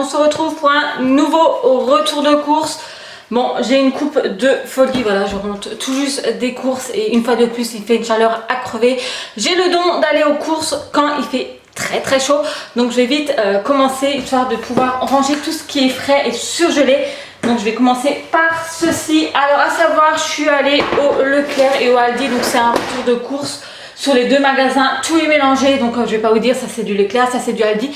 se retrouve pour un nouveau retour de course. Bon, j'ai une coupe de folie, voilà, je rentre tout juste des courses et une fois de plus, il fait une chaleur à crever. J'ai le don d'aller aux courses quand il fait très chaud, donc je vais vite commencer, histoire de pouvoir ranger tout ce qui est frais et surgelé. Donc je vais commencer par ceci. Alors à savoir, je suis allée au Leclerc et au Aldi, donc c'est un retour de course sur les deux magasins, tout est mélangé, donc je vais pas vous dire ça c'est du Leclerc, ça c'est du Aldi.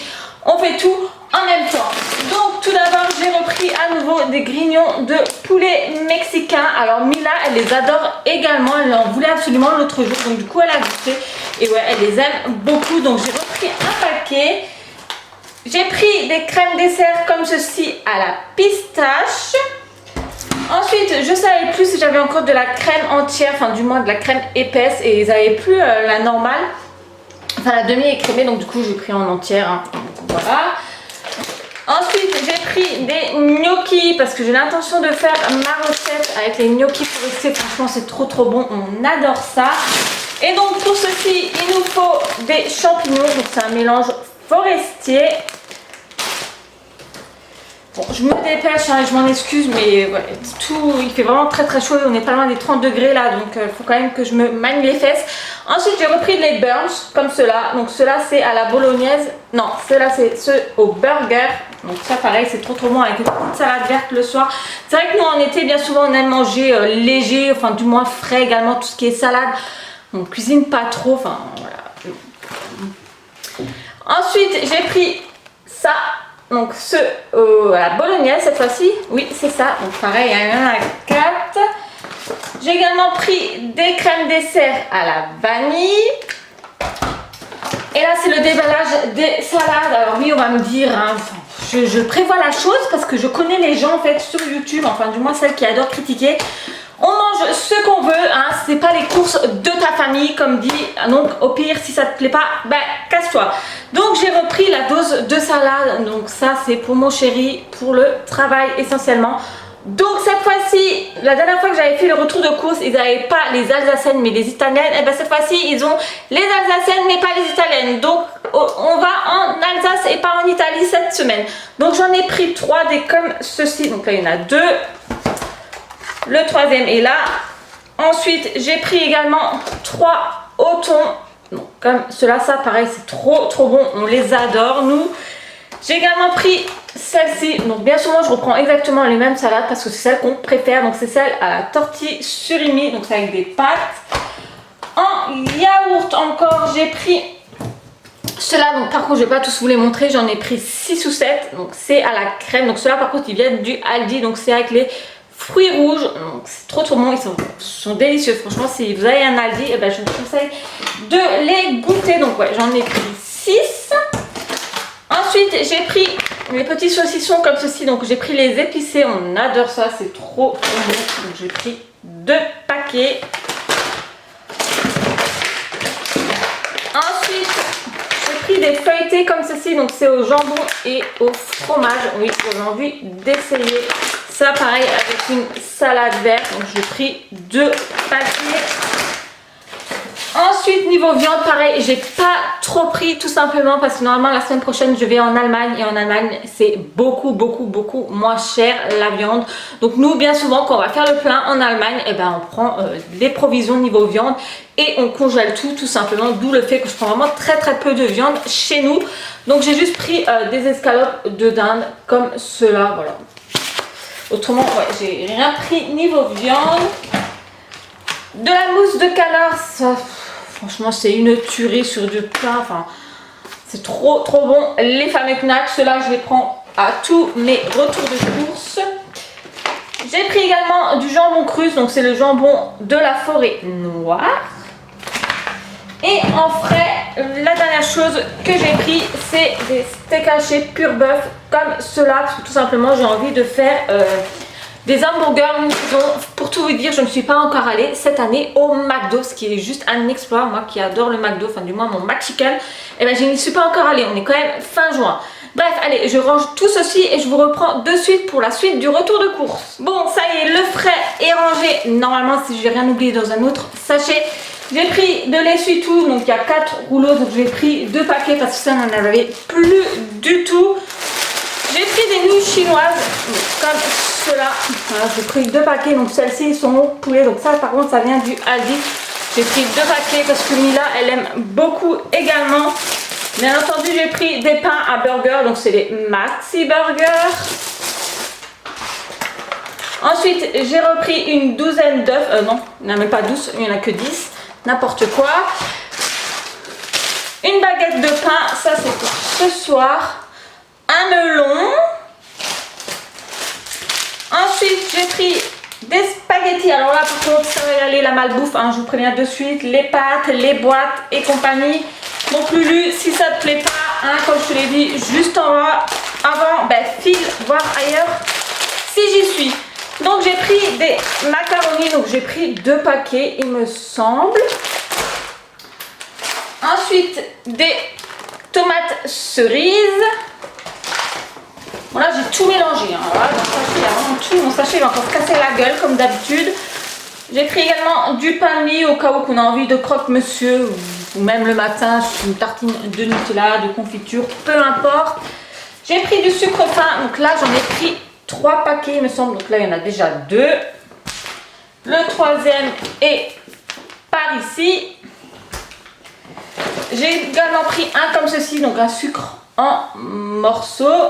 On fait tout en même temps. Donc tout d'abord j'ai repris à nouveau des grignons de poulet mexicain. Alors Mila elle les adore également, elle en voulait absolument l'autre jour, donc du coup elle a goûté et ouais elle les aime beaucoup. Donc j'ai repris un paquet. J'ai pris des crèmes dessert comme ceci à la pistache. Ensuite je savais plus si j'avais encore de la crème entière, enfin du moins de la crème épaisse, et ils n'avaient plus la normale, enfin la demi écrémée, donc du coup j'ai pris en entière, hein. Donc, voilà. Ensuite j'ai pris des gnocchis parce que j'ai l'intention de faire ma recette avec les gnocchis forestiers. Franchement c'est trop bon, on adore ça. Et donc pour ceci il nous faut des champignons, donc c'est un mélange forestier. Bon, je me dépêche, hein, je m'en excuse, mais ouais, tout, il fait vraiment très chaud, on n'est pas loin des 30 degrés là, donc il faut quand même que je me manie les fesses. Ensuite j'ai repris les burns comme cela, donc cela c'est à la bolognaise, non cela c'est ceux au burger, donc ça pareil c'est trop bon avec une petite salade verte le soir. C'est vrai que nous en été bien souvent on aime manger léger, enfin du moins frais également, tout ce qui est salade, on cuisine pas trop, enfin voilà. Ensuite j'ai pris ça. Donc ce à la bolognaise cette fois-ci, oui c'est ça, donc pareil, il y en a 4. J'ai également pris des crèmes dessert à la vanille. Et là c'est le déballage des salades. Alors oui on va me dire, hein, je prévois la chose parce que je connais les gens en fait sur YouTube, enfin du moins celles qui adorent critiquer. On mange ce qu'on veut, hein, c'est pas les courses de ta famille comme dit, donc au pire si ça te plaît pas, ben casse-toi. Donc j'ai repris la dose de salade, donc ça c'est pour mon chéri, pour le travail essentiellement. Donc cette fois-ci, la dernière fois que j'avais fait le retour de course, ils n'avaient pas les alsaciennes mais les italiennes, et ben cette fois-ci ils ont les alsaciennes mais pas les italiennes. Donc on va en Alsace et pas en Italie cette semaine. Donc j'en ai pris 3 des comme ceci, donc là il y en a 2. Le troisième est là. Ensuite, j'ai pris également 3 au thon. Donc, comme cela, ça pareil, c'est trop bon. On les adore, nous. J'ai également pris celle-ci. Donc, bien souvent, je reprends exactement les mêmes salades parce que c'est celle qu'on préfère. Donc, c'est celle à la tortille surimi. Donc, c'est avec des pâtes. En yaourt encore, j'ai pris cela. Donc, par contre, je ne vais pas tous vous les montrer. J'en ai pris 6 ou 7. Donc, c'est à la crème. Donc, cela, par contre, ils viennent du Aldi. Donc, c'est avec les fruits rouges, donc c'est trop bon, ils sont délicieux. Franchement si vous avez un Aldi, eh ben, je vous conseille de les goûter. Donc ouais, j'en ai pris 6. Ensuite j'ai pris les petits saucissons comme ceci, donc j'ai pris les épicés, on adore ça, c'est trop bon. Donc j'ai pris 2 paquets. Ensuite j'ai pris des feuilletés comme ceci, donc c'est au jambon et au fromage. Oui, j'ai envie d'essayer ça pareil avec une salade verte. Donc j'ai pris 2 paquets. Ensuite niveau viande pareil, j'ai pas trop pris tout simplement parce que normalement la semaine prochaine je vais en Allemagne et en Allemagne c'est beaucoup moins cher la viande. Donc nous bien souvent quand on va faire le plein en Allemagne, et ben on prend les provisions niveau viande et on congèle tout simplement, d'où le fait que je prends vraiment très peu de viande chez nous. Donc j'ai juste pris des escalopes de dinde comme cela, voilà. Autrement, ouais, j'ai rien pris niveau viande. De la mousse de canard, ça, franchement, c'est une tuerie sur du plat. Enfin, c'est trop bon. Les fameux knacks, ceux-là, je les prends à tous mes retours de course. J'ai pris également du jambon cru, donc c'est le jambon de la forêt noire. Et en frais, la dernière chose que j'ai pris, c'est des steaks hachés pur bœuf comme cela, parce que tout simplement j'ai envie de faire des hamburgers maison. Pour tout vous dire, je ne suis pas encore allée cette année au McDo, ce qui est juste un exploit. Moi qui adore le McDo, enfin du moins mon McChicken, et ben je n'y suis pas encore allée, on est quand même fin juin. Bref, allez, je range tout ceci et je vous reprends de suite pour la suite du retour de course. Bon, ça y est, le frais est rangé. Normalement, si je n'ai rien oublié dans un autre sachet, j'ai pris de l'essuie-tout, donc il y a 4 rouleaux, donc j'ai pris 2 paquets parce que ça n'en avait plus du tout. J'ai pris des nouilles chinoises comme cela. Voilà, j'ai pris 2 paquets. Donc celles-ci sont au poulet. Donc ça par contre ça vient du Aldi. J'ai pris 2 paquets parce que Mila elle aime beaucoup également. Bien entendu j'ai pris des pains à burger. Donc c'est les Maxi Burger. Ensuite j'ai repris une douzaine d'œufs. Non, il n'y en a même pas 12. Il n'y en a que 10. N'importe quoi. Une baguette de pain. Ça c'est pour ce soir. Un melon. Ensuite j'ai pris des spaghettis. Alors là par contre ça va y aller la malbouffe, hein, je vous préviens de suite. Les pâtes, les boîtes et compagnie. Donc Lulu, si ça te plaît pas, hein, comme je te l'ai dit juste avant, ben file voir ailleurs si j'y suis. Donc j'ai pris des macaronis. Donc j'ai pris 2 paquets il me semble. Ensuite des tomates cerises. Bon là j'ai tout mélangé, hein. Voilà, dans le sachet, il y a vraiment tout. Mon sachet il va encore se casser la gueule comme d'habitude. J'ai pris également du pain de mie au cas où qu'on a envie de croque-monsieur ou même le matin une tartine de Nutella, de confiture, peu importe. J'ai pris du sucre fin, donc là j'en ai pris 3 paquets il me semble, donc là il y en a déjà 2. Le 3e est par ici. J'ai également pris un comme ceci, donc un sucre en morceaux.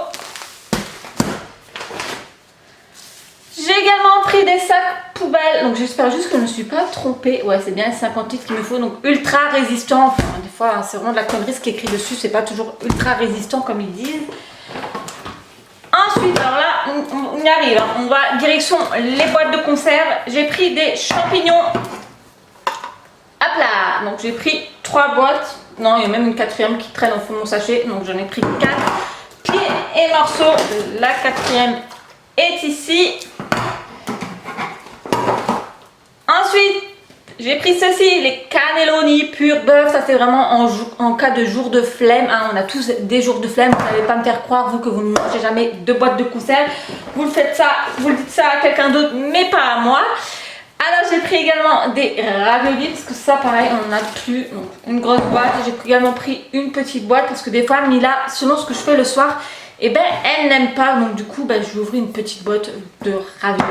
J'ai également pris des sacs poubelles, donc j'espère juste que je ne me suis pas trompée. Ouais, c'est bien 58 qu'il me faut, donc ultra résistant. Enfin, des fois, hein, c'est vraiment de la connerie ce qui est écrit dessus, c'est pas toujours ultra résistant comme ils disent. Ensuite, alors là, on y arrive, hein. On va direction les boîtes de conserve. J'ai pris des champignons à plat, donc j'ai pris 3 boîtes. Non, il y a même une 4e qui traîne au fond de mon sachet, donc j'en ai pris 4 pieds et morceaux. La 4e est ici. Ensuite, j'ai pris ceci, les cannelloni pur bœuf. Ça c'est vraiment en cas de jour de flemme, hein. On a tous des jours de flemme. Vous n'allez pas me faire croire, vous, que vous ne mangez jamais de boîte de conserve. Vous le faites ça, vous le dites ça à quelqu'un d'autre, mais pas à moi. Alors j'ai pris également des raviolis, parce que ça pareil on n'en a plus. Donc, une grosse boîte. J'ai également pris une petite boîte parce que des fois Mila, selon ce que je fais le soir, et ben elle n'aime pas. Donc du coup je vais ouvrir une petite boîte de raviolis.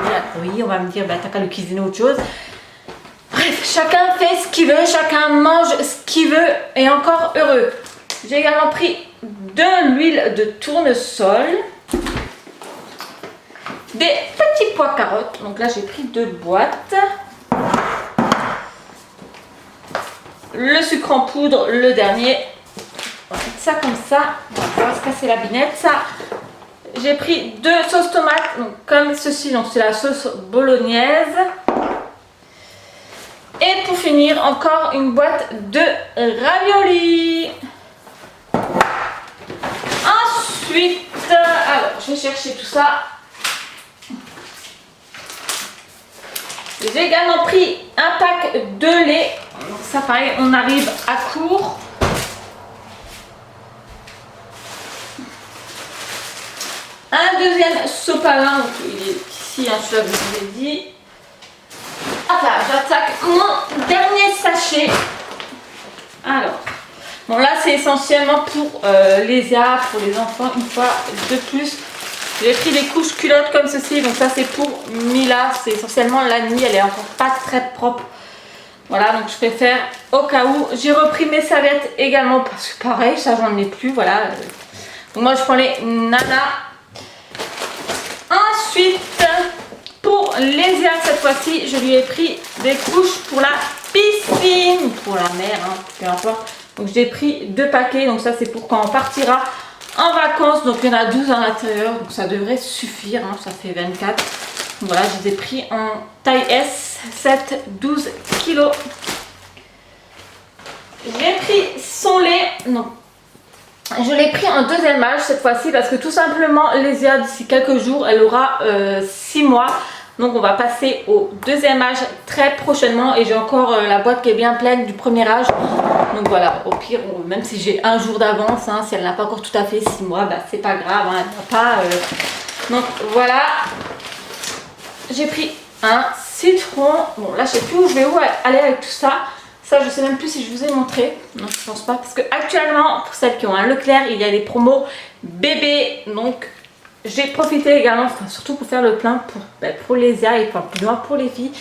Oui, on va me dire t'as qu'à le cuisiner autre chose. Bref, chacun fait ce qu'il veut, chacun mange ce qu'il veut et encore heureux. J'ai également pris de l'huile de tournesol. Des petits pois carottes, donc là j'ai pris 2 boîtes. Le sucre en poudre, le dernier. On va mettre ça comme ça, on va se casser la binette. Ça, j'ai pris 2 sauces tomates, donc comme ceci, donc c'est la sauce bolognaise. Et pour finir, encore une boîte de raviolis. Ensuite, alors je vais chercher tout ça. J'ai également pris un pack de lait. Donc ça pareil, on arrive à court. Un deuxième sopalin, donc il est ici, hein, je vous l'ai dit. Enfin, j'attaque mon dernier sachet. Alors, bon là c'est essentiellement pour les IA, pour les enfants, une fois de plus. J'ai pris des couches culottes comme ceci, donc ça c'est pour Mila, c'est essentiellement la nuit, elle est encore pas très propre. Voilà, donc je préfère au cas où. J'ai repris mes serviettes également parce que pareil, ça j'en ai plus, voilà. Donc moi je prends les Nana. Ensuite, pour Lésia cette fois-ci, je lui ai pris des couches pour la piscine, pour la mer, hein, peu importe. Donc j'ai pris 2 paquets, donc ça c'est pour quand on partira en vacances, donc il y en a 12 à l'intérieur, donc ça devrait suffire, hein, ça fait 24. Donc voilà, je les ai pris en taille S, 7, 12 kilos. J'ai pris son lait, non, je l'ai pris en 2e âge cette fois-ci parce que tout simplement Lésia d'ici quelques jours, elle aura 6 mois. Donc on va passer au 2e âge très prochainement et j'ai encore la boîte qui est bien pleine du 1er âge. Donc voilà, au pire, même si j'ai un jour d'avance, hein, si elle n'a pas encore tout à fait 6 mois, bah, c'est pas grave, hein, elle n'a pas... Donc voilà, j'ai pris un citron. Bon là je sais plus où je vais aller avec tout ça. Ça je sais même plus si je vous ai montré. Non je pense pas parce que actuellement pour celles qui ont un Leclerc il y a des promos bébé. Donc j'ai profité également, enfin, surtout pour faire le plein pour les IA et plus loin pour les filles.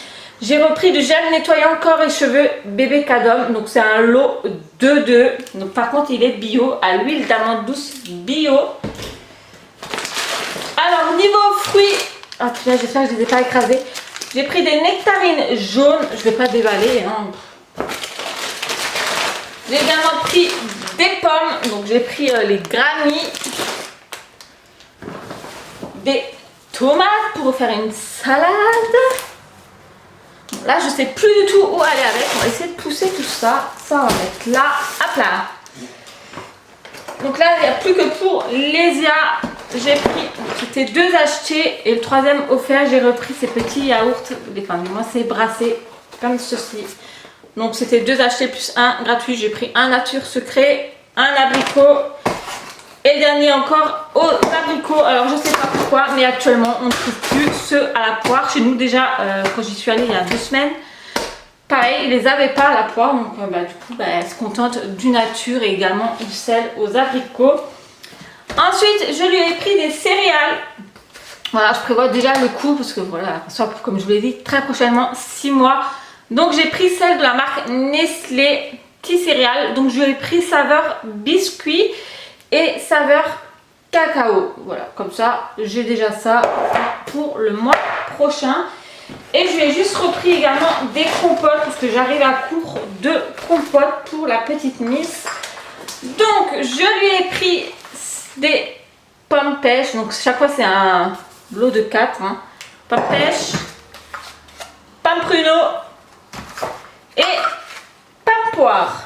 J'ai repris du gel nettoyant corps et cheveux bébé Cadom. Donc c'est un lot de 2. Donc par contre il est bio à l'huile d'amande douce bio. Alors niveau fruits, ah putain, j'espère que je ne les ai pas écrasés. J'ai pris des nectarines jaunes. Je ne vais pas déballer. Hein. J'ai également pris des pommes. Donc j'ai pris les Granny. Des tomates pour faire une salade. Bon, là je sais plus du tout où aller avec. On va essayer de pousser tout ça. Ça on va mettre là. Hop là. Donc là il n'y a plus que pour les IA. J'ai pris, c'était 2 achetés et le 3e offert. J'ai repris ces petits yaourts. Enfin du moins c'est brassé comme ceci. Donc c'était 2 achetés plus 1 gratuit. J'ai pris un nature secret, un abricot. Et le dernier encore aux abricots. Alors je sais pas pourquoi, mais actuellement on ne trouve plus ceux à la poire. Chez nous déjà, quand j'y suis allée il y a 2 semaines, pareil, ils les avaient pas à la poire. Donc du coup, elle se contente du nature et également du sel aux abricots. Ensuite, je lui ai pris des céréales. Voilà, je prévois déjà le coût parce que voilà, soit comme je vous l'ai dit, très prochainement 6 mois. Donc j'ai pris celle de la marque Nestlé Petits Céréales. Donc je lui ai pris saveur biscuit et saveur cacao. Voilà, comme ça j'ai déjà ça pour le mois prochain. Et je lui ai juste repris également des compotes parce que j'arrive à court de compotes pour la petite Miss. Donc je lui ai pris des pommes pêche. Donc chaque fois c'est un lot de 4 hein. Pommes pêche, pommes pruneaux et pommes poires.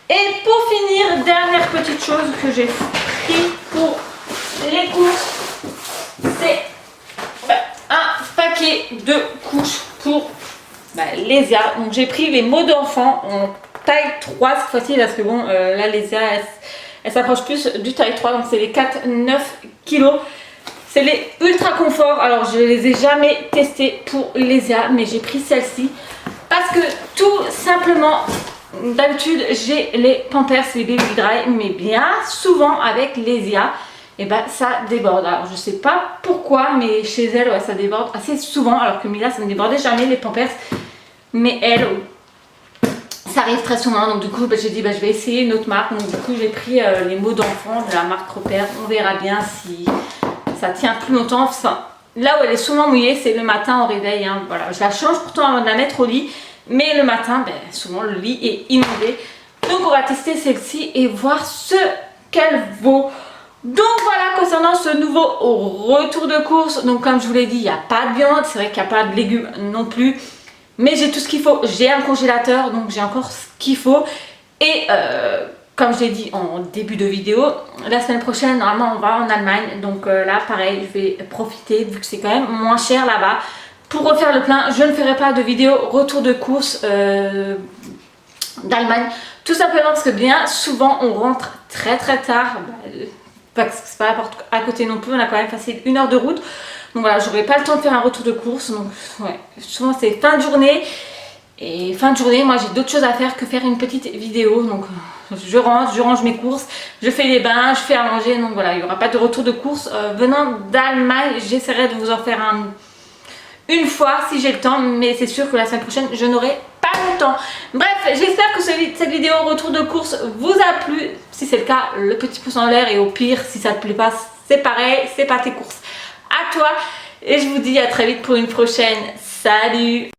Et pour finir, dernière petite chose que j'ai pris pour les courses, c'est un paquet de couches pour les IA. Donc j'ai pris les mots d'enfant en taille 3 cette fois-ci parce que bon, là les IA elles s'approchent plus du taille 3. Donc c'est les 4-9 kilos. C'est les ultra confort. Alors je les ai jamais testés pour les IA, mais j'ai pris celle-ci parce que tout simplement... D'habitude j'ai les Pampers, les Baby Dry, mais bien souvent avec les IA, et ça déborde. Alors je sais pas pourquoi, mais chez elle ça déborde assez souvent, alors que Mila ça ne débordait jamais les Pampers, mais elle ça arrive très souvent. Donc du coup j'ai dit je vais essayer une autre marque. Donc du coup j'ai pris les mots d'enfant de la marque Repère. On verra bien si ça tient plus longtemps. Enfin, là où elle est souvent mouillée c'est le matin au réveil hein. Voilà, je la change pourtant avant de la mettre au lit. Mais le matin, souvent le lit est inondé. Donc on va tester celle-ci et voir ce qu'elle vaut. Donc voilà concernant ce nouveau retour de course. Donc comme je vous l'ai dit, il n'y a pas de viande. C'est vrai qu'il n'y a pas de légumes non plus. Mais j'ai tout ce qu'il faut. J'ai un congélateur, donc j'ai encore ce qu'il faut. Et comme je l'ai dit en début de vidéo, la semaine prochaine, normalement on va en Allemagne. Donc là pareil, je vais profiter vu que c'est quand même moins cher là-bas. Pour refaire le plein, je ne ferai pas de vidéo retour de course d'Allemagne. Tout simplement parce que bien souvent on rentre très tard. C'est pas à côté non plus, on a quand même passé 1 heure de route. Donc voilà, j'aurai pas le temps de faire un retour de course. Donc ouais, souvent c'est fin de journée. Et fin de journée, moi j'ai d'autres choses à faire que faire une petite vidéo. Donc je rentre, je range mes courses, je fais les bains, je fais à manger. Donc voilà, il n'y aura pas de retour de course. Venant d'Allemagne, j'essaierai de vous en faire une fois si j'ai le temps, mais c'est sûr que la semaine prochaine je n'aurai pas le temps. Bref, j'espère que cette vidéo retour de course vous a plu. Si c'est le cas, le petit pouce en l'air, et au pire si ça ne te plaît pas, c'est pareil, c'est pas tes courses à toi. Et je vous dis à très vite pour une prochaine. Salut!